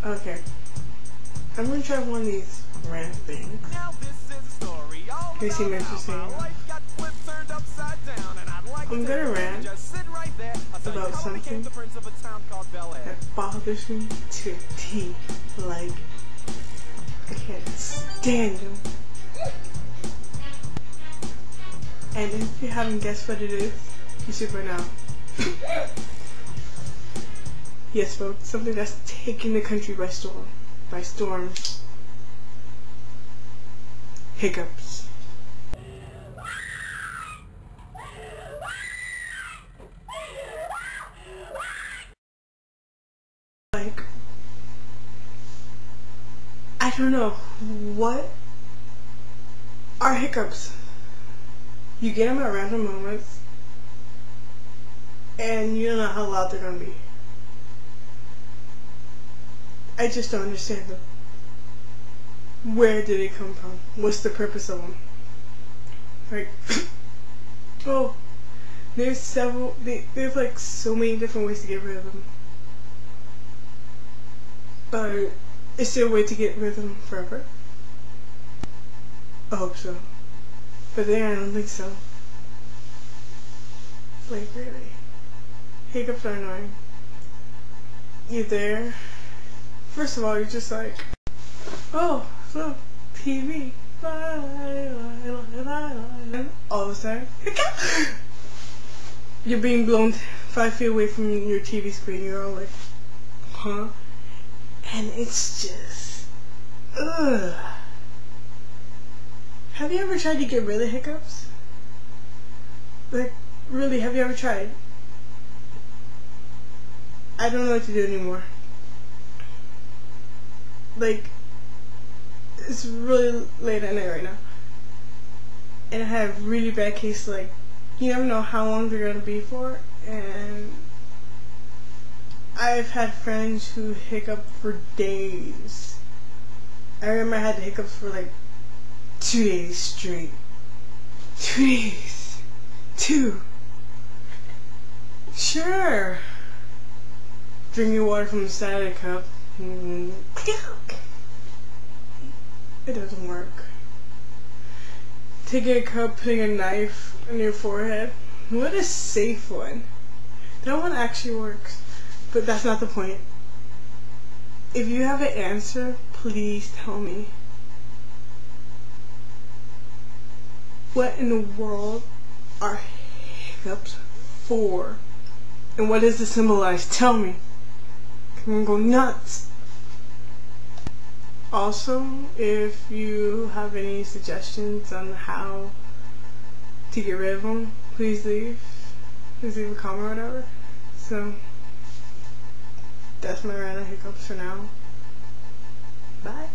Okay. I'm gonna try one of these rant things. They seem interesting. I'm gonna rant about something that bothers me to a T. Like, I can't stand them. And if you haven't guessed what it is, you should by now. Yes, folks, something that's taking the country by storm. Hiccups. Like, I don't know, what are hiccups? You get them at random moments, and you don't know how loud they're gonna be. I just don't understand them. Where did it come from? What's the purpose of them? Like, oh, there's like so many different ways to get rid of them. But is there a way to get rid of them forever? I hope so. But then I don't think so. Like, really. Hiccups are annoying. You're there. First of all, you're just like, oh, look, TV. All of a sudden, you're being blown 5 feet away from your TV screen. You're all like, huh? And it's just, ugh. Have you ever tried to get rid of hiccups? Like, really, have you ever tried? I don't know what to do anymore. Like, it's really late at night right now. And I have really bad case, like, you never know how long they're gonna be for. And I've had friends who hiccup for days. I remember I had the hiccups for like 2 days straight. 2 days. 2. Sure. Drinking water from the side of the cup. It doesn't work. Taking a cup, putting a knife on your forehead. What a safe one. That one actually works. But that's not the point. If you have an answer, please tell me. What in the world are hiccups for? And what does it symbolize? Tell me. I'm gonna go nuts. Also, if you have any suggestions on how to get rid of them, please leave a comment or whatever. So, that's my rant on hiccups for now. Bye.